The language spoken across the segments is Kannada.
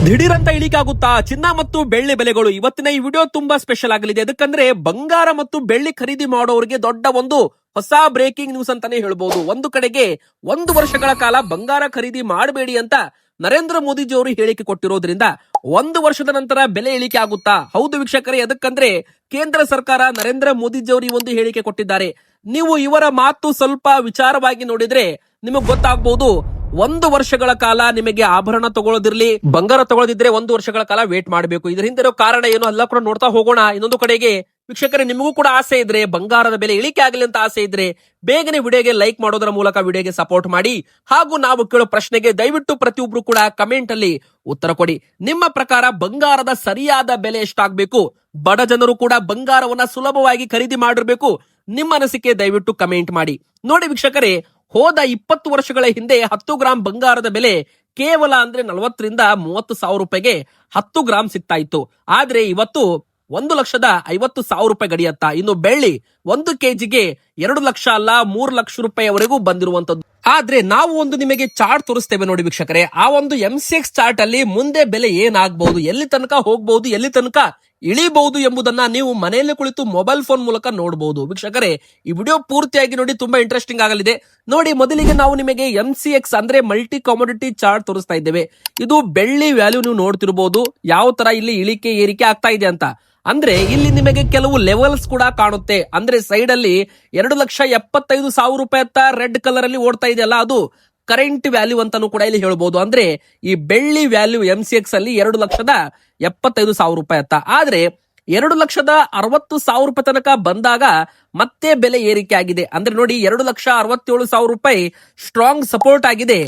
ದಿಢೀರ್ ಅಂತ ಇಳಿಕೆ ಆಗುತ್ತಾ ಚಿನ್ನ ಮತ್ತು ಬೆಳ್ಳಿ ಬೆಲೆಗಳು? ಇವತ್ತಿನ ಈ ವಿಡಿಯೋ ತುಂಬಾ ಸ್ಪೆಷಲ್ ಆಗಲಿದೆ. ಯಾಕಂದ್ರೆ ಬಂಗಾರ ಮತ್ತು ಬೆಳ್ಳಿ ಖರೀದಿ ಮಾಡೋರಿಗೆ ದೊಡ್ಡ ಒಂದು ಹೊಸ ಬ್ರೇಕಿಂಗ್ ನ್ಯೂಸ್ ಅಂತಾನೆ ಹೇಳ್ಬಹುದು. ಒಂದು ಕಡೆಗೆ 1 ವರ್ಷಗಳ ಕಾಲ ಬಂಗಾರ ಖರೀದಿ ಮಾಡಬೇಡಿ ಅಂತ ನರೇಂದ್ರ ಮೋದಿಜಿ ಅವರು ಹೇಳಿಕೆ ಕೊಟ್ಟಿರೋದ್ರಿಂದ 1 ವರ್ಷದ ನಂತರ ಬೆಲೆ ಇಳಿಕೆ ಆಗುತ್ತಾ? ಹೌದು ವೀಕ್ಷಕರೇ, ಅದಕ್ಕಂದ್ರೆ ಕೇಂದ್ರ ಸರ್ಕಾರ ನರೇಂದ್ರ ಮೋದಿಜಿ ಅವರು ಈ ಒಂದು ಹೇಳಿಕೆ ಕೊಟ್ಟಿದ್ದಾರೆ. ನೀವು ಇವರ ಮಾತು ಸ್ವಲ್ಪ ವಿಚಾರವಾಗಿ ನೋಡಿದ್ರೆ ನಿಮಗೆ ಗೊತ್ತಾಗಬಹುದು. 1 ವರ್ಷಗಳ ಕಾಲ ನಿಮಗೆ ಆಭರಣ ತಗೊಳ್ಳೋದಿರ್ಲಿ, ಬಂಗಾರ ತಗೊಳ್ಳೋದಿದ್ರೆ 1 ವರ್ಷಗಳ ಕಾಲ ವೇಟ್ ಮಾಡಬೇಕು. ಇದರ ಹಿಂದೆ ಇರೋ ಕಾರಣ ಏನು ಎಲ್ಲ ಕೂಡ ನೋಡ್ತಾ ಹೋಗೋಣ. ಇನ್ನೊಂದು ಕಡೆಗೆ ವೀಕ್ಷಕರೇ, ನಿಮಗೂ ಕೂಡ ಆಸೆ ಇದ್ರೆ ಬಂಗಾರದ ಬೆಲೆ ಇಳಿಕೆ ಆಗಲಿ ಅಂತ ಆಸೆ ಇದ್ರೆ ಬೇಗನೆ ವಿಡಿಯೋಗೆ ಲೈಕ್ ಮಾಡೋದರ ಮೂಲಕ ವಿಡಿಯೋಗೆ ಸಪೋರ್ಟ್ ಮಾಡಿ. ಹಾಗೂ ನಾವು ಕೇಳೋ ಪ್ರಶ್ನೆಗೆ ದಯವಿಟ್ಟು ಪ್ರತಿಯೊಬ್ರು ಕೂಡ ಕಮೆಂಟ್ ಅಲ್ಲಿ ಉತ್ತರ ಕೊಡಿ. ನಿಮ್ಮ ಪ್ರಕಾರ ಬಂಗಾರದ ಸರಿಯಾದ ಬೆಲೆ ಎಷ್ಟಾಗಬೇಕು? ಬಡ ಜನರು ಕೂಡ ಬಂಗಾರವನ್ನ ಸುಲಭವಾಗಿ ಖರೀದಿ ಮಾಡಿರ್ಬೇಕು. ನಿಮ್ಮ ಅನಿಸಿಕೆ ದಯವಿಟ್ಟು ಕಮೆಂಟ್ ಮಾಡಿ. ನೋಡಿ ವೀಕ್ಷಕರೇ, ಹೋದ 20 ವರ್ಷಗಳ ಹಿಂದೆ 10 ಗ್ರಾಂ ಬಂಗಾರದ ಬೆಲೆ ಕೇವಲ ಅಂದ್ರೆ 40 ರಿಂದ 30 ಸಾವಿರ ರೂಪಾಯಿಗೆ 10 ಗ್ರಾಂ ಸಿಗ್ತಾ ಇತ್ತು. ಆದ್ರೆ ಇವತ್ತು 1,50,000 ರೂಪಾಯಿ ಗಡಿಯತ್ತ. ಇನ್ನು ಬೆಳ್ಳಿ 1 ಕೆಜಿಗೆ 2 ಲಕ್ಷ ಅಲ್ಲ 3 ಲಕ್ಷ ರೂಪಾಯಿವರೆಗೂ ಬಂದಿರುವಂತದ್ದು. ಆದ್ರೆ ನಾವು ಒಂದು ನಿಮಗೆ ಚಾರ್ಟ್ ತೋರಿಸ್ತೇವೆ ನೋಡಿ ವೀಕ್ಷಕರೇ. ಆ ಒಂದು MCX ಚಾರ್ಟ್ ಅಲ್ಲಿ ಮುಂದೆ ಬೆಲೆ ಏನಾಗಬಹುದು, ಎಲ್ಲಿ ತನಕ ಹೋಗಬಹುದು, ಎಲ್ಲಿ ತನಕ ಇಳಿಬಹುದು ಎಂಬುದನ್ನ ನೀವು ಮನೆಯಲ್ಲೇ ಕುಳಿತು ಮೊಬೈಲ್ ಫೋನ್ ಮೂಲಕ ನೋಡಬಹುದು. ವೀಕ್ಷಕರೇ, ಈ ವಿಡಿಯೋ ಪೂರ್ತಿಯಾಗಿ ನೋಡಿ, ತುಂಬಾ ಇಂಟ್ರೆಸ್ಟಿಂಗ್ ಆಗಲಿದೆ. ನೋಡಿ, ಮೊದಲಿಗೆ ನಾವು ನಿಮಗೆ MCX ಅಂದ್ರೆ ಮಲ್ಟಿ ಕಾಮೋಡಿಟಿ ಚಾರ್ಟ್ ತೋರಿಸ್ತಾ ಇದ್ದೇವೆ. ಇದು ಬೆಳ್ಳಿ ವ್ಯಾಲ್ಯೂ ನೀವು ನೋಡ್ತಿರಬಹುದು, ಯಾವ ತರ ಇಲ್ಲಿ ಇಳಿಕೆ ಏರಿಕೆ ಆಗ್ತಾ ಇದೆ ಅಂತ. ಅಂದ್ರೆ ಇಲ್ಲಿ ನಿಮಗೆ ಕೆಲವು ಲೆವೆಲ್ಸ್ ಕೂಡ ಕಾಣುತ್ತೆ. ಅಂದ್ರೆ ಸೈಡ್ ಅಲ್ಲಿ 2,75,000 ರೂಪಾಯಿ ಅಂತ ರೆಡ್ ಕಲರ್ ಅಲ್ಲಿ ಓಡ್ತಾ ಇದೆಯಲ್ಲ, ಅದು ಕರೆಂಟ್ ವ್ಯಾಲ್ಯೂ ಅಂತಾನು ಕೂಡ ಇಲ್ಲಿ ಹೇಳ್ಬಹುದು. ಅಂದ್ರೆ ಈ ಬೆಳ್ಳಿ ವ್ಯಾಲ್ಯೂ MCX ಅಲ್ಲಿ 2,75,000 ರೂಪಾಯಿ ಅಂತ. ಆದ್ರೆ 2,60,000 ರೂಪಾಯಿ ತನಕ ಬಂದಾಗ ಮತ್ತೆ ಬೆಲೆ ಏರಿಕೆ ಆಗಿದೆ. ಅಂದ್ರೆ ನೋಡಿ, 2,67,000 ರೂಪಾಯಿ ಸ್ಟ್ರಾಂಗ್ ಸಪೋರ್ಟ್ ಆಗಿದೆ.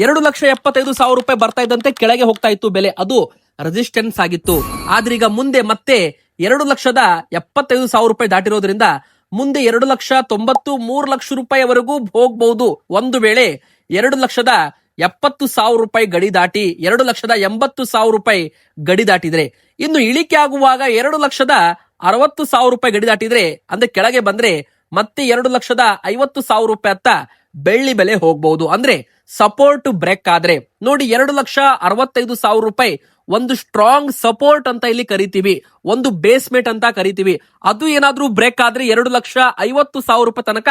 2,75,000 ರೂಪಾಯಿ ಬರ್ತಾ ಇದ್ದಂತೆ ಕೆಳಗೆ ಹೋಗ್ತಾ ಇತ್ತು ಬೆಲೆ, ಅದು ರೆಸಿಸ್ಟೆನ್ಸ್ ಆಗಿತ್ತು. ಆದ್ರೆ ಈಗ ಮುಂದೆ ಮತ್ತೆ 2,75,000 ರೂಪಾಯಿ ದಾಟಿರೋದ್ರಿಂದ ಮುಂದೆ 2,90,000 3 ಲಕ್ಷ ರೂಪಾಯಿವರೆಗೂ ಹೋಗಬಹುದು. ಒಂದು ವೇಳೆ 2,70,000 ರೂಪಾಯಿ ಗಡಿ ದಾಟಿ 2,80,000 ರೂಪಾಯಿ ಗಡಿ ದಾಟಿದ್ರೆ, ಇನ್ನು ಇಳಿಕೆ ಆಗುವಾಗ 2,60,000 ರೂಪಾಯಿ ಗಡಿ ದಾಟಿದ್ರೆ, ಅಂದ್ರೆ ಕೆಳಗೆ ಬಂದ್ರೆ ಮತ್ತೆ 2,50,000 ರೂಪಾಯಿ ಅತ್ತ ಬೆಳ್ಳಿ ಬೆಲೆ ಹೋಗಬಹುದು. ಅಂದ್ರೆ ಸಪೋರ್ಟ್ ಬ್ರೇಕ್ ಆದ್ರೆ ನೋಡಿ, 2,65,000 ರೂಪಾಯಿ ಒಂದು ಸ್ಟ್ರಾಂಗ್ ಸಪೋರ್ಟ್ ಅಂತ ಇಲ್ಲಿ ಕರಿತೀವಿ, ಒಂದು ಬೇಸ್ಮೆಂಟ್ ಅಂತ ಕರಿತೀವಿ. ಅದು ಏನಾದ್ರೂ ಬ್ರೇಕ್ ಆದ್ರೆ 2,50,000 ರೂಪಾಯಿ ತನಕ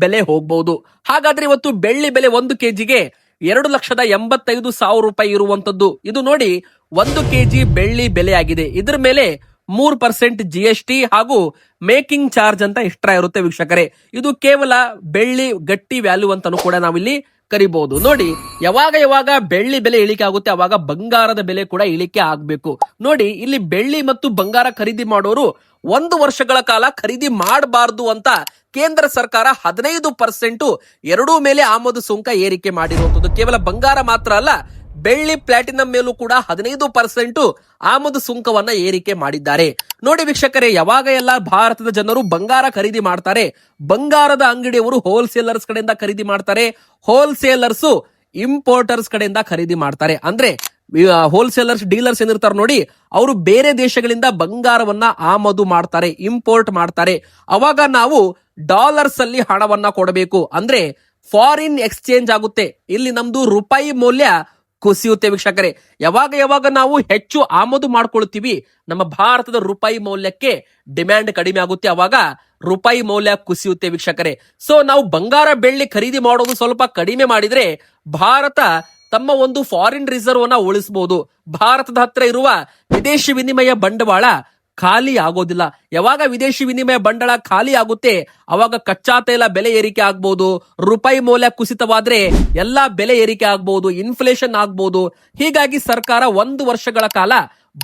ಬೆಲೆ ಹೋಗಬಹುದು. ಹಾಗಾದ್ರೆ ಇವತ್ತು ಬೆಳ್ಳಿ ಬೆಲೆ 1 ಕೆಜಿಗೆ 2,85,000 ರೂಪಾಯಿ ಇರುವಂತದ್ದು. ಇದು ನೋಡಿ 1 ಕೆಜಿ ಬೆಳ್ಳಿ ಬೆಲೆ ಆಗಿದೆ. ಇದ್ರ ಮೇಲೆ 3% GST ಹಾಗೂ ಮೇಕಿಂಗ್ ಚಾರ್ಜ್ ಅಂತ ಎಕ್ಸ್ಟ್ರಾ ಇರುತ್ತೆ ವೀಕ್ಷಕರೇ. ಇದು ಕೇವಲ ಬೆಳ್ಳಿ ಗಟ್ಟಿ ವ್ಯಾಲ್ಯೂ ಅಂತಾನು ಕೂಡ ನಾವಿಲ್ಲಿ ಕರಿಬಹುದು. ನೋಡಿ, ಯಾವಾಗ ಬೆಳ್ಳಿ ಬೆಲೆ ಇಳಿಕೆ ಆಗುತ್ತೆ ಅವಾಗ ಬಂಗಾರದ ಬೆಲೆ ಕೂಡ ಇಳಿಕೆ ಆಗ್ಬೇಕು. ನೋಡಿ, ಇಲ್ಲಿ ಬೆಳ್ಳಿ ಮತ್ತು ಬಂಗಾರ ಖರೀದಿ ಮಾಡೋರು 1 ವರ್ಷಗಳ ಕಾಲ ಖರೀದಿ ಮಾಡಬಾರ್ದು ಅಂತ ಕೇಂದ್ರ ಸರ್ಕಾರ 15% ಎರಡೂ ಮೇಲೆ ಆಮದು ಸುಂಕ ಏರಿಕೆ ಮಾಡಿರುವಂತದ್ದು. ಕೇವಲ ಬಂಗಾರ ಮಾತ್ರ ಅಲ್ಲ, ಬೆಳ್ಳಿ ಪ್ಲಾಟಿನಂ ಮೇಲೂ ಕೂಡ 15% ಆಮದು ಸುಂಕವನ್ನ ಏರಿಕೆ ಮಾಡಿದ್ದಾರೆ. ನೋಡಿ ವೀಕ್ಷಕರೇ, ಯಾವಾಗ ಎಲ್ಲ ಭಾರತದ ಜನರು ಬಂಗಾರ ಖರೀದಿ ಮಾಡ್ತಾರೆ, ಬಂಗಾರದ ಅಂಗಡಿಯವರು ಹೋಲ್ಸೇಲರ್ಸ್ ಕಡೆಯಿಂದ ಖರೀದಿ ಮಾಡ್ತಾರೆ, ಹೋಲ್ಸೇಲರ್ಸ್ ಇಂಪೋರ್ಟರ್ಸ್ ಕಡೆಯಿಂದ ಖರೀದಿ ಮಾಡ್ತಾರೆ. ಅಂದ್ರೆ ಹೋಲ್ಸೇಲರ್ಸ್ ಡೀಲರ್ಸ್ ಏನಿರ್ತಾರೆ ನೋಡಿ, ಅವರು ಬೇರೆ ದೇಶಗಳಿಂದ ಬಂಗಾರವನ್ನ ಆಮದು ಮಾಡ್ತಾರೆ, ಇಂಪೋರ್ಟ್ ಮಾಡ್ತಾರೆ. ಅವಾಗ ನಾವು ಡಾಲರ್ಸ್ ಅಲ್ಲಿ ಹಣವನ್ನ ಕೊಡಬೇಕು. ಅಂದ್ರೆ ಫಾರಿನ್ ಎಕ್ಸ್ಚೇಂಜ್ ಆಗುತ್ತೆ. ಇಲ್ಲಿ ನಮ್ದು ರೂಪಾಯಿ ಮೌಲ್ಯ ಕುಸಿಯುತ್ತೆ ವೀಕ್ಷಕರೇ. ಯಾವಾಗ ನಾವು ಹೆಚ್ಚು ಆಮದು ಮಾಡ್ಕೊಳ್ತೀವಿ, ನಮ್ಮ ಭಾರತದ ರೂಪಾಯಿ ಮೌಲ್ಯಕ್ಕೆ ಡಿಮ್ಯಾಂಡ್ ಕಡಿಮೆ ಆಗುತ್ತೆ, ಅವಾಗ ರೂಪಾಯಿ ಮೌಲ್ಯ ಕುಸಿಯುತ್ತೆ ವೀಕ್ಷಕರೇ. ಸೊ ನಾವು ಬಂಗಾರ ಬೆಳ್ಳಿ ಖರೀದಿ ಮಾಡೋದು ಸ್ವಲ್ಪ ಕಡಿಮೆ ಮಾಡಿದ್ರೆ ಭಾರತ ತಮ್ಮ ಒಂದು ಫಾರಿನ್ ರಿಸರ್ವ್ ಅನ್ನ ಉಳಿಸಬಹುದು. ಭಾರತದ ಹತ್ರ ಇರುವ ವಿದೇಶಿ ವಿನಿಮಯ ಬಂಡವಾಳ ಖಾಲಿ ಆಗೋದಿಲ್ಲ. ಯಾವಾಗ ವಿದೇಶಿ ವಿನಿಮಯ ಬಂಡವಾಳ ಖಾಲಿ ಆಗುತ್ತೆ ಅವಾಗ ಕಚ್ಚಾ ತೈಲ ಬೆಲೆ ಏರಿಕೆ ಆಗ್ಬಹುದು, ರೂಪಾಯಿ ಮೌಲ್ಯ ಕುಸಿತವಾದ್ರೆ ಎಲ್ಲಾ ಬೆಲೆ ಏರಿಕೆ ಆಗ್ಬಹುದು, ಇನ್ಫ್ಲೇಷನ್ ಆಗ್ಬಹುದು. ಹೀಗಾಗಿ ಸರ್ಕಾರ 1 ವರ್ಷಗಳ ಕಾಲ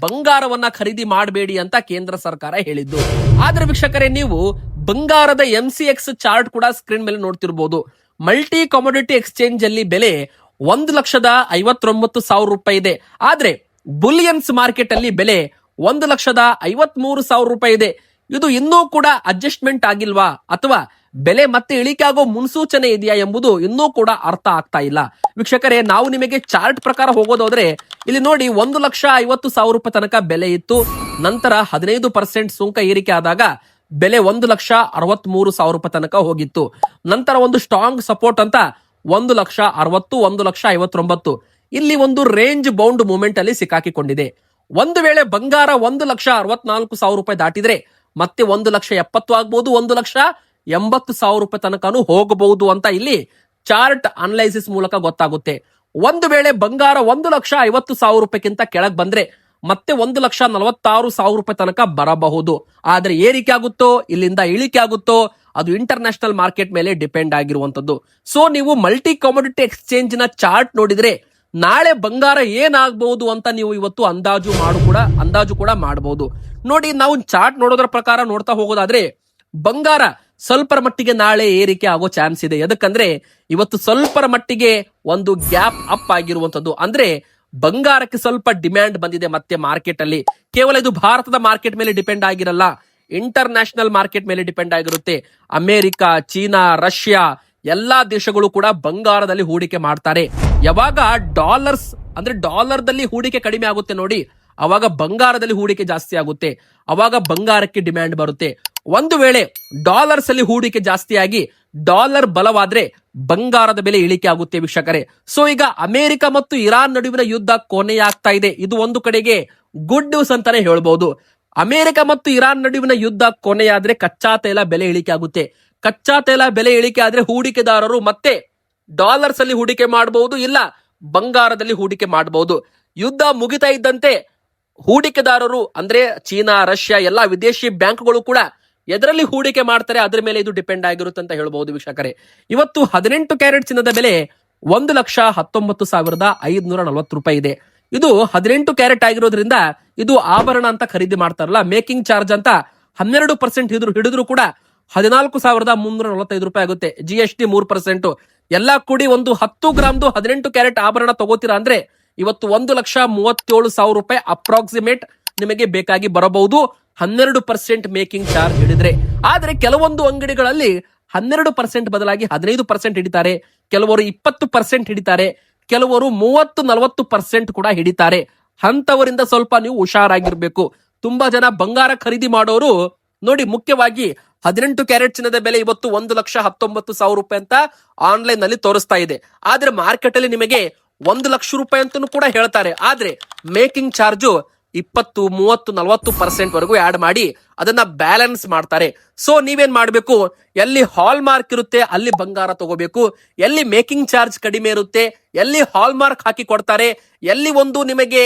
ಬಂಗಾರವನ್ನ ಖರೀದಿ ಮಾಡಬೇಡಿ ಅಂತ ಕೇಂದ್ರ ಸರ್ಕಾರ ಹೇಳಿದ್ದು. ಆದ್ರೆ ವೀಕ್ಷಕರೇ, ನೀವು ಬಂಗಾರದ MCX ಚಾರ್ಟ್ ಕೂಡ ಸ್ಕ್ರೀನ್ ಮೇಲೆ ನೋಡ್ತಿರ್ಬೋದು. ಮಲ್ಟಿ ಕಾಮೋಡಿಟಿ ಎಕ್ಸ್ಚೇಂಜ್ ಅಲ್ಲಿ ಬೆಲೆ 1,59,000 ರೂಪಾಯಿ ಇದೆ. ಆದ್ರೆ ಬುಲಿಯನ್ಸ್ ಮಾರ್ಕೆಟ್ ಅಲ್ಲಿ ಬೆಲೆ 1,53,000 ರೂಪಾಯಿ ಇದೆ. ಇದು ಇನ್ನೂ ಕೂಡ ಅಡ್ಜಸ್ಟ್ಮೆಂಟ್ ಆಗಿಲ್ವಾ, ಅಥವಾ ಬೆಲೆ ಮತ್ತೆ ಇಳಿಕೆ ಆಗೋ ಮುನ್ಸೂಚನೆ ಇದೆಯಾ ಎಂಬುದು ಇನ್ನೂ ಕೂಡ ಅರ್ಥ ಆಗ್ತಾ ಇಲ್ಲ ವೀಕ್ಷಕರೇ. ನಾವು ನಿಮಗೆ ಚಾರ್ಟ್ ಪ್ರಕಾರ ಹೋಗೋದಾದ್ರೆ ಇಲ್ಲಿ ನೋಡಿ, 1,50,000 ರೂಪಾಯಿ ತನಕ ಬೆಲೆ ಇತ್ತು. ನಂತರ 15% ಸುಂಕ ಏರಿಕೆ ಆದಾಗ ಬೆಲೆ 1,63,000 ರೂಪಾಯಿ ತನಕ ಹೋಗಿತ್ತು. ನಂತರ ಒಂದು ಸ್ಟ್ರಾಂಗ್ ಸಪೋರ್ಟ್ ಅಂತ 1,60,000, 1,59,000 ಇಲ್ಲಿ ಒಂದು ರೇಂಜ್ ಬೌಂಡ್ ಮೂವ್ಮೆಂಟ್ ಅಲ್ಲಿ ಸಿಕ್ಕಾಕಿಕೊಂಡಿದೆ. ಒಂದು ವೇಳೆ ಬಂಗಾರ 1,64,000 ರೂಪಾಯಿ ದಾಟಿದ್ರೆ ಮತ್ತೆ 1,70,000 ಆಗ್ಬಹುದು, 1,80,000 ರೂಪಾಯಿ ತನಕನೂ ಹೋಗಬಹುದು ಅಂತ ಇಲ್ಲಿ ಚಾರ್ಟ್ ಅನಲೈಸಿಸ್ ಮೂಲಕ ಗೊತ್ತಾಗುತ್ತೆ. ಒಂದು ವೇಳೆ ಬಂಗಾರ 1,50,000 ರೂಪಾಯಿಗಿಂತ ಕೆಳಗೆ ಬಂದ್ರೆ ಮತ್ತೆ 1,46,000 ರೂಪಾಯಿ ತನಕ ಬರಬಹುದು. ಆದ್ರೆ ಏರಿಕೆ ಆಗುತ್ತೋ ಇಲ್ಲಿಂದ ಇಳಿಕೆ ಆಗುತ್ತೋ ಅದು ಇಂಟರ್ನ್ಯಾಷನಲ್ ಮಾರ್ಕೆಟ್ ಮೇಲೆ ಡಿಪೆಂಡ್ ಆಗಿರುವಂತದ್ದು. ಸೊ ನೀವು ಮಲ್ಟಿ ಕಮೋಡಿಟಿ ಎಕ್ಸ್ಚೇಂಜ್ ನ ಚಾರ್ಟ್ ನೋಡಿದ್ರೆ ನಾಳೆ ಬಂಗಾರ ಏನಾಗಬಹುದು ಅಂತ ನೀವು ಇವತ್ತು ಅಂದಾಜು ಕೂಡ ಮಾಡಬಹುದು. ನೋಡಿ, ನಾವು ಚಾರ್ಟ್ ನೋಡೋದ್ರ ಪ್ರಕಾರ ನೋಡ್ತಾ ಹೋಗೋದಾದ್ರೆ ಬಂಗಾರ ಸ್ವಲ್ಪರ ಮಟ್ಟಿಗೆ ನಾಳೆ ಏರಿಕೆ ಆಗೋ ಚಾನ್ಸ್ ಇದೆ. ಯಾಕಂದ್ರೆ ಇವತ್ತು ಸ್ವಲ್ಪರ ಮಟ್ಟಿಗೆ ಒಂದು ಗ್ಯಾಪ್ ಅಪ್ ಆಗಿರುವಂತದ್ದು. ಅಂದ್ರೆ ಬಂಗಾರಕ್ಕೆ ಸ್ವಲ್ಪ ಡಿಮ್ಯಾಂಡ್ ಬಂದಿದೆ ಮತ್ತೆ ಮಾರ್ಕೆಟ್ ಅಲ್ಲಿ. ಕೇವಲ ಇದು ಭಾರತದ ಮಾರ್ಕೆಟ್ ಮೇಲೆ ಡಿಪೆಂಡ್ ಆಗಿರಲ್ಲ, ಇಂಟರ್ನ್ಯಾಷನಲ್ ಮಾರ್ಕೆಟ್ ಮೇಲೆ ಡಿಪೆಂಡ್ ಆಗಿರುತ್ತೆ. ಅಮೆರಿಕ, ಚೀನಾ, ರಷ್ಯಾ ಎಲ್ಲಾ ದೇಶಗಳು ಕೂಡ ಬಂಗಾರದಲ್ಲಿ ಹೂಡಿಕೆ ಮಾಡ್ತಾರೆ. ಯಾವಾಗ ಡಾಲರ್ದಲ್ಲಿ ಹೂಡಿಕೆ ಕಡಿಮೆ ಆಗುತ್ತೆ ನೋಡಿ, ಅವಾಗ ಬಂಗಾರದಲ್ಲಿ ಹೂಡಿಕೆ ಜಾಸ್ತಿ ಆಗುತ್ತೆ, ಅವಾಗ ಬಂಗಾರಕ್ಕೆ ಡಿಮ್ಯಾಂಡ್ ಬರುತ್ತೆ. ಒಂದು ವೇಳೆ ಡಾಲರ್ಸ್ ಅಲ್ಲಿ ಹೂಡಿಕೆ ಜಾಸ್ತಿ ಆಗಿ ಡಾಲರ್ ಬಲವಾದ್ರೆ ಬಂಗಾರದ ಬೆಲೆ ಇಳಿಕೆ ಆಗುತ್ತೆ ವೀಕ್ಷಕರೇ. ಸೊ ಈಗ ಅಮೆರಿಕ ಮತ್ತು ಇರಾನ್ ನಡುವಿನ ಯುದ್ಧ ಕೊನೆಯಾಗ್ತಾ ಇದೆ. ಇದು ಒಂದು ಕಡೆಗೆ ಗುಡ್ ನ್ಯೂಸ್ ಅಂತಾನೆ ಹೇಳ್ಬಹುದು. ಅಮೆರಿಕ ಮತ್ತು ಇರಾನ್ ನಡುವಿನ ಯುದ್ಧ ಕೊನೆಯಾದ್ರೆ ಕಚ್ಚಾ ತೈಲ ಬೆಲೆ ಇಳಿಕೆ ಆಗುತ್ತೆ. ಕಚ್ಚಾ ತೈಲ ಬೆಲೆ ಇಳಿಕೆ ಆದ್ರೆ ಹೂಡಿಕೆದಾರರು ಮತ್ತೆ ಡಾಲರ್ಸ್ ಅಲ್ಲಿ ಹೂಡಿಕೆ ಮಾಡಬಹುದು, ಇಲ್ಲ ಬಂಗಾರದಲ್ಲಿ ಹೂಡಿಕೆ ಮಾಡಬಹುದು. ಯುದ್ಧ ಮುಗಿತಾ ಇದ್ದಂತೆ ಹೂಡಿಕೆದಾರರು ಅಂದ್ರೆ ಚೀನಾ, ರಷ್ಯಾ ಎಲ್ಲಾ ವಿದೇಶಿ ಬ್ಯಾಂಕ್ಗಳು ಕೂಡ ಎದರಲ್ಲಿ ಹೂಡಿಕೆ ಮಾಡ್ತಾರೆ ಅದ್ರ ಮೇಲೆ ಇದು ಡಿಪೆಂಡ್ ಆಗಿರುತ್ತೆ ಅಂತ ಹೇಳ್ಬಹುದು ವೀಕ್ಷಕರೇ. ಇವತ್ತು 18 ಕ್ಯಾರೆಟ್ ಚಿನ್ನದ ಬೆಲೆ 1,19,540 ರೂಪಾಯಿ ಇದೆ. ಇದು 18 ಕ್ಯಾರೆಟ್ ಆಗಿರೋದ್ರಿಂದ ಇದು ಆಭರಣ ಅಂತ ಖರೀದಿ ಮಾಡ್ತಾರಲ್ಲ, ಮೇಕಿಂಗ್ ಚಾರ್ಜ್ ಅಂತ 12% ಹಿಡಿದ್ರು ಕೂಡ 14,345 ರೂಪಾಯಿ ಆಗುತ್ತೆ. GST 3%. ಎಲ್ಲಾ ಕೂಡಿ ಒಂದು 10 ಗ್ರಾಮ್ದು 18 ಕ್ಯಾರೆಟ್ ಆಭರಣ ತಗೋತೀರಾ ಅಂದ್ರೆ ಇವತ್ತು 1,37,000 ರೂಪಾಯಿ ಅಪ್ರಾಕ್ಸಿಮೇಟ್ ನಿಮಗೆ ಬೇಕಾಗಿ ಬರಬಹುದು 12% ಮೇಕಿಂಗ್ ಚಾರ್ಜ್ ಹಿಡಿದ್ರೆ. ಆದ್ರೆ ಕೆಲವೊಂದು ಅಂಗಡಿಗಳಲ್ಲಿ 12% ಬದಲಾಗಿ 15% ಹಿಡಿತಾರೆ, ಕೆಲವರು 20% ಹಿಡಿತಾರೆ, ಕೆಲವರು 30-40% ಕೂಡ ಹಿಡಿತಾರೆ. ಅಂತವರಿಂದ ಸ್ವಲ್ಪ ನೀವು ಹುಷಾರಾಗಿರ್ಬೇಕು. ತುಂಬಾ ಜನ ಬಂಗಾರ ಖರೀದಿ ಮಾಡೋರು ನೋಡಿ, ಮುಖ್ಯವಾಗಿ 18 ಕ್ಯಾರೆಟ್ ಚಿನ್ನದ ಬೆಲೆ ಇವತ್ತು 1,19,000 ರೂಪಾಯಿ ಅಂತ ಆನ್ಲೈನ್ ನಲ್ಲಿ ತೋರಿಸ್ತಾ ಇದೆ. ಆದ್ರೆ ಮಾರ್ಕೆಟ್ ಅಲ್ಲಿ ನಿಮಗೆ 1,00,000 ರೂಪಾಯಿ ಅಂತನೂ ಕೂಡ ಹೇಳ್ತಾರೆ. ಆದ್ರೆ ಮೇಕಿಂಗ್ ಚಾರ್ಜು 20-30-40% ವರೆಗೂ ಆಡ್ ಮಾಡಿ ಅದನ್ನ ಬ್ಯಾಲೆನ್ಸ್ ಮಾಡ್ತಾರೆ. ಸೊ ನೀವೇನ್ ಮಾಡ್ಬೇಕು, ಎಲ್ಲಿ ಹಾಲ್ ಮಾರ್ಕ್ ಇರುತ್ತೆ ಅಲ್ಲಿ ಬಂಗಾರ ತಗೋಬೇಕು, ಎಲ್ಲಿ ಮೇಕಿಂಗ್ ಚಾರ್ಜ್ ಕಡಿಮೆ ಇರುತ್ತೆ, ಎಲ್ಲಿ ಹಾಲ್ ಮಾರ್ಕ್ ಹಾಕಿ ಕೊಡ್ತಾರೆ, ಎಲ್ಲಿ ಒಂದು ನಿಮಗೆ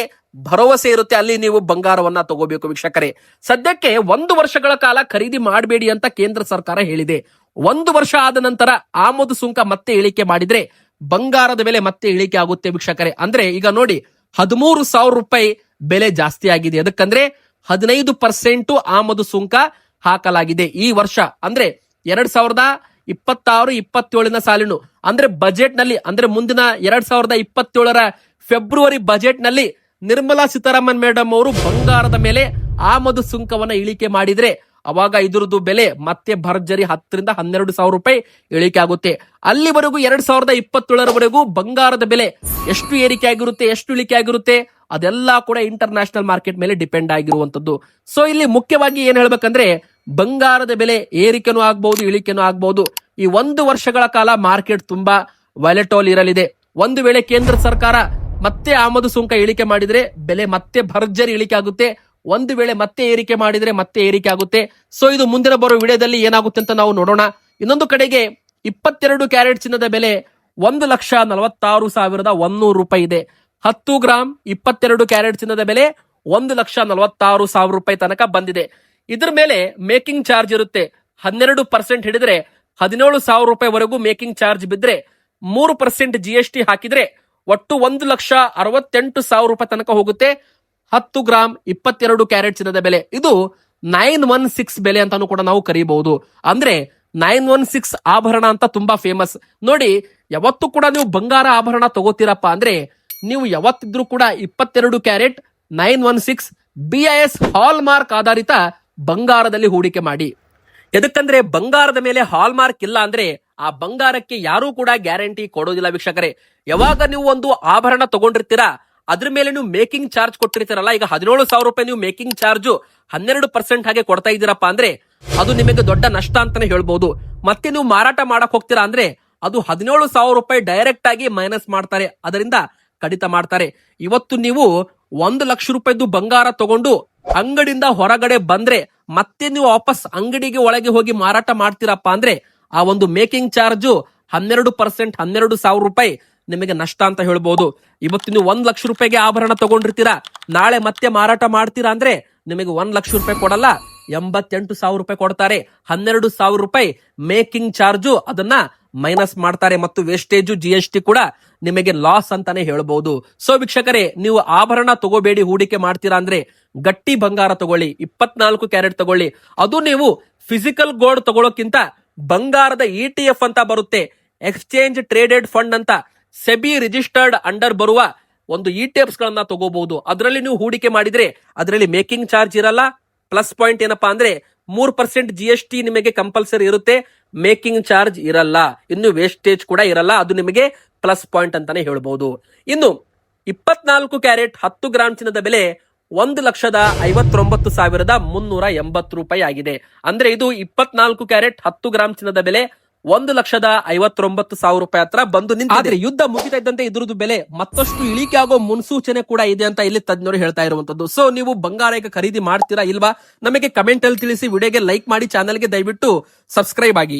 ಭರವಸೆ ಇರುತ್ತೆ ಅಲ್ಲಿ ನೀವು ಬಂಗಾರವನ್ನ ತಗೋಬೇಕು ವೀಕ್ಷಕರೇ. ಸದ್ಯಕ್ಕೆ 1 ವರ್ಷಗಳ ಕಾಲ ಖರೀದಿ ಮಾಡಬೇಡಿ ಅಂತ ಕೇಂದ್ರ ಸರ್ಕಾರ ಹೇಳಿದೆ. 1 ವರ್ಷ ಆದ ನಂತರ ಆಮದು ಸುಂಕ ಮತ್ತೆ ಇಳಿಕೆ ಮಾಡಿದ್ರೆ ಬಂಗಾರದ ಬೆಲೆ ಮತ್ತೆ ಇಳಿಕೆ ಆಗುತ್ತೆ ವೀಕ್ಷಕರೇ. ಅಂದ್ರೆ ಈಗ ನೋಡಿ 13,000 ರೂಪಾಯಿ ಬೆಲೆ ಜಾಸ್ತಿ ಆಗಿದೆ. ಅದಕ್ಕಂದ್ರೆ 15% ಆಮದು ಸುಂಕ ಹಾಕಲಾಗಿದೆ ಈ ವರ್ಷ. ಅಂದ್ರೆ 2026-27 ಸಾಲಿನು ಅಂದ್ರೆ ಬಜೆಟ್ ನಲ್ಲಿ, ಅಂದ್ರೆ ಮುಂದಿನ 2027ರ ಫೆಬ್ರವರಿ ಬಜೆಟ್ ನಲ್ಲಿ ನಿರ್ಮಲಾ ಸೀತಾರಾಮನ್ ಮೇಡಮ್ ಅವರು ಬಂಗಾರದ ಮೇಲೆ ಆಮದು ಸುಂಕವನ್ನ ಇಳಿಕೆ ಮಾಡಿದ್ರೆ ಅವಾಗ ಇದರದ್ದು ಬೆಲೆ ಮತ್ತೆ ಭರ್ಜರಿ 10,000-12,000 ರೂಪಾಯಿ ಇಳಿಕೆ ಆಗುತ್ತೆ. ಅಲ್ಲಿವರೆಗೂ 2027ರವರೆಗೂ ಬಂಗಾರದ ಬೆಲೆ ಎಷ್ಟು ಏರಿಕೆ ಆಗಿರುತ್ತೆ, ಎಷ್ಟು ಇಳಿಕೆ ಆಗಿರುತ್ತೆ ಅದೆಲ್ಲ ಕೂಡ ಇಂಟರ್ನ್ಯಾಷನಲ್ ಮಾರ್ಕೆಟ್ ಮೇಲೆ ಡಿಪೆಂಡ್ ಆಗಿರುವಂತದ್ದು. ಸೊ ಇಲ್ಲಿ ಮುಖ್ಯವಾಗಿ ಏನ್ ಹೇಳ್ಬೇಕಂದ್ರೆ ಬಂಗಾರದ ಬೆಲೆ ಏರಿಕೆನೂ ಆಗ್ಬಹುದು, ಇಳಿಕೆನೂ ಆಗ್ಬಹುದು. ಈ 1 ವರ್ಷಗಳ ಕಾಲ ಮಾರ್ಕೆಟ್ ತುಂಬಾ ವೈಲೆಟೋಲ್ ಇರಲಿದೆ. ಒಂದು ವೇಳೆ ಕೇಂದ್ರ ಸರ್ಕಾರ ಮತ್ತೆ ಆಮದು ಸುಂಕ ಇಳಿಕೆ ಮಾಡಿದ್ರೆ ಬೆಲೆ ಮತ್ತೆ ಭರ್ಜರಿ ಇಳಿಕೆ ಆಗುತ್ತೆ, ಒಂದು ವೇಳೆ ಮತ್ತೆ ಏರಿಕೆ ಮಾಡಿದ್ರೆ ಮತ್ತೆ ಏರಿಕೆ ಆಗುತ್ತೆ. ಸೊ ಇದು ಮುಂದಿನ ಬರೋ ವಿಡಿಯೋದಲ್ಲಿ ಏನಾಗುತ್ತೆ ಅಂತ ನಾವು ನೋಡೋಣ. ಇನ್ನೊಂದು ಕಡೆಗೆ 22 ಕ್ಯಾರೆಟ್ ಚಿನ್ನದ ಬೆಲೆ 1,46,100 ರೂಪಾಯಿ ಇದೆ. 10 ಗ್ರಾಮ್ 22 ಕ್ಯಾರೆಟ್ ಚಿನ್ನದ ಬೆಲೆ 1,46,000 ರೂಪಾಯಿ ತನಕ ಬಂದಿದೆ. ಇದ್ರ ಮೇಲೆ ಮೇಕಿಂಗ್ ಚಾರ್ಜ್ ಇರುತ್ತೆ. 12% ಹಿಡಿದ್ರೆ 17,000 ರೂಪಾಯಿ ವರೆಗೂ ಮೇಕಿಂಗ್ ಚಾರ್ಜ್ ಬಿದ್ರೆ 3% GST ಹಾಕಿದ್ರೆ ಒಟ್ಟು 1,68,000 ರೂಪಾಯಿ ತನಕ ಹೋಗುತ್ತೆ. 10 ಗ್ರಾಮ್ 22 ಕ್ಯಾರೆಟ್ ಚಿನ್ನದ ಬೆಲೆ ಇದು 916 ಬೆಲೆ ಅಂತಾನು ಕೂಡ ನಾವು ಕರೀಬಹುದು. ಅಂದ್ರೆ 916 ಆಭರಣ ಅಂತ ತುಂಬಾ ಫೇಮಸ್. ನೋಡಿ, ಯಾವತ್ತೂ ಕೂಡ ನೀವು ಬಂಗಾರ ಆಭರಣ ತಗೋತೀರಪ್ಪ ಅಂದ್ರೆ ನೀವು ಯಾವತ್ತಿದ್ರೂ ಕೂಡ 22 ಕ್ಯಾರೆಟ್ 916 BIS ಹಾಲ್ ಮಾರ್ಕ್ ಆಧಾರಿತ ಬಂಗಾರದಲ್ಲಿ ಹೂಡಿಕೆ ಮಾಡಿ. ಎದಕ್ಕಂದ್ರೆ ಬಂಗಾರದ ಮೇಲೆ ಹಾಲ್ ಮಾರ್ಕ್ ಇಲ್ಲ ಅಂದ್ರೆ ಆ ಬಂಗಾರಕ್ಕೆ ಯಾರೂ ಕೂಡ ಗ್ಯಾರಂಟಿ ಕೊಡೋದಿಲ್ಲ ವೀಕ್ಷಕರೇ. ಯಾವಾಗ ನೀವು ಒಂದು ಆಭರಣ ತಗೊಂಡಿರ್ತೀರಾ ಅದ್ರ ಮೇಲೆ ನೀವು ಮೇಕಿಂಗ್ ಚಾರ್ಜ್ ಕೊಟ್ಟಿರ್ತೀರಲ್ಲ, ಈಗ 17,000 ರೂಪಾಯಿ ನೀವು ಮೇಕಿಂಗ್ ಚಾರ್ಜ್ 12% ಹಾಗೆ ಕೊಡ್ತಾ ಇದ್ದೀರಪ್ಪ ಅಂದ್ರೆ ಅದು ನಿಮಗೆ ದೊಡ್ಡ ನಷ್ಟ ಅಂತಾನೆ ಹೇಳ್ಬಹುದು. ಮತ್ತೆ ನೀವು ಮಾರಾಟ ಮಾಡಕ್ ಹೋಗ್ತೀರಾ ಅಂದ್ರೆ ಅದು 17,000 ರೂಪಾಯಿ ಡೈರೆಕ್ಟ್ ಆಗಿ ಮೈನಸ್ ಮಾಡ್ತಾರೆ. ಅದರಿಂದ ಕಡಿತ ಮಾಡ್ತಾರೆ. ಇವತ್ತು ನೀವು 1,00,000 ರೂಪಾಯಿದು ಬಂಗಾರ ತಗೊಂಡು ಅಂಗಡಿಯಿಂದ ಹೊರಗಡೆ ಬಂದ್ರೆ ಮತ್ತೆ ನೀವು ವಾಪಸ್ ಅಂಗಡಿಗೆ ಒಳಗೆ ಹೋಗಿ ಮಾರಾಟ ಮಾಡ್ತೀರಪ್ಪ ಅಂದ್ರೆ ಆ ಒಂದು ಮೇಕಿಂಗ್ ಚಾರ್ಜ್ 12%, 12,000 ರೂಪಾಯಿ ನಿಮಗೆ ನಷ್ಟ ಅಂತ ಹೇಳ್ಬಹುದು. ಇವತ್ತು ನೀವು 1,00,000 ರೂಪಾಯಿಗೆ ಆಭರಣ ತಗೊಂಡಿರ್ತೀರಾ, ನಾಳೆ ಮತ್ತೆ ಮಾರಾಟ ಮಾಡ್ತೀರಾ ಅಂದ್ರೆ ನಿಮಗೆ 1,00,000 ರೂಪಾಯಿ ಕೊಡಲ್ಲ, 88,000 ರೂಪಾಯಿ ಕೊಡ್ತಾರೆ. 12,000 ರೂಪಾಯಿ ಮೇಕಿಂಗ್ ಚಾರ್ಜು ಅದನ್ನ ಮೈನಸ್ ಮಾಡ್ತಾರೆ ಮತ್ತು ವೇಸ್ಟೇಜ್ GST ಕೂಡ ನಿಮಗೆ ಲಾಸ್ ಅಂತಾನೆ ಹೇಳ್ಬಹುದು. ಸೊ ವೀಕ್ಷಕರೇ, ನೀವು ಆಭರಣ ತಗೋಬೇಡಿ, ಹೂಡಿಕೆ ಮಾಡ್ತೀರಾ ಅಂದ್ರೆ ಗಟ್ಟಿ ಬಂಗಾರ ತಗೊಳ್ಳಿ, 24 ಕ್ಯಾರೆಟ್ ತಗೊಳ್ಳಿ. ಅದು ನೀವು ಫಿಸಿಕಲ್ ಗೋಲ್ಡ್ ತಗೊಳ್ಳೋಕ್ಕಿಂತ ಬಂಗಾರದ ETF ಅಂತ ಬರುತ್ತೆ, ಎಕ್ಸ್ಚೇಂಜ್ ಟ್ರೇಡೆಡ್ ಫಂಡ್ ಅಂತ, ಸೆಬಿ ರಿಜಿಸ್ಟರ್ಡ್ ಅಂಡರ್ ಬರುವ ಒಂದು ETFs ಗಳನ್ನ ತಗೋಬಹುದು. ಅದರಲ್ಲಿ ನೀವು ಹೂಡಿಕೆ ಮಾಡಿದ್ರೆ ಅದರಲ್ಲಿ ಮೇಕಿಂಗ್ ಚಾರ್ಜ್ ಇರಲ್ಲ. ಪ್ಲಸ್ ಪಾಯಿಂಟ್ ಏನಪ್ಪಾ ಅಂದ್ರೆ 3% GST ನಿಮಗೆ ಕಂಪಲ್ಸರಿ ಇರುತ್ತೆ, ಮೇಕಿಂಗ್ ಚಾರ್ಜ್ ಇರಲ್ಲ, ಇನ್ನು ವೇಸ್ಟೇಜ್ ಕೂಡ ಇರಲ್ಲ. ಅದು ನಿಮಗೆ ಪ್ಲಸ್ ಪಾಯಿಂಟ್ ಅಂತಾನೆ ಹೇಳ್ಬಹುದು. ಇನ್ನು 24 ಕ್ಯಾರೆಟ್ 10 ಗ್ರಾಮ್ ಚಿನ್ನದ ಬೆಲೆ 1,59,380 ರೂಪಾಯಿ ಆಗಿದೆ. ಅಂದ್ರೆ ಇದು 24 ಕ್ಯಾರೆಟ್ 10 ಗ್ರಾಮ್ ಚಿನ್ನದ ಬೆಲೆ 1,59,000 ರೂಪಾಯಿ ಹತ್ರ ಬಂದು ನಿಂತಿದೆ. ಆದ್ರೆ ಯುದ್ಧ ಮುಗಿತಾ ಇದ್ದಂತೆ ಇದ್ರದ್ದು ಬೆಲೆ ಮತ್ತಷ್ಟು ಇಳಿಕೆ ಆಗೋ ಮುನ್ಸೂಚನೆ ಕೂಡ ಇದೆ ಅಂತ ಇಲ್ಲಿ ತಜ್ಞರು ಹೇಳ್ತಾ ಇರುವಂತದ್ದು. ಸೊ ನೀವು ಬಂಗಾರ ಈಗ ಖರೀದಿ ಮಾಡ್ತೀರಾ ಇಲ್ವಾ? ನಮಗೆ ಕಮೆಂಟ್ ಅಲ್ಲಿ ತಿಳಿಸಿ. ವಿಡಿಯೋಗೆ ಲೈಕ್ ಮಾಡಿ, ಚಾನಲ್ಗೆ ದಯವಿಟ್ಟು ಸಬ್ಸ್ಕ್ರೈಬ್ ಆಗಿ.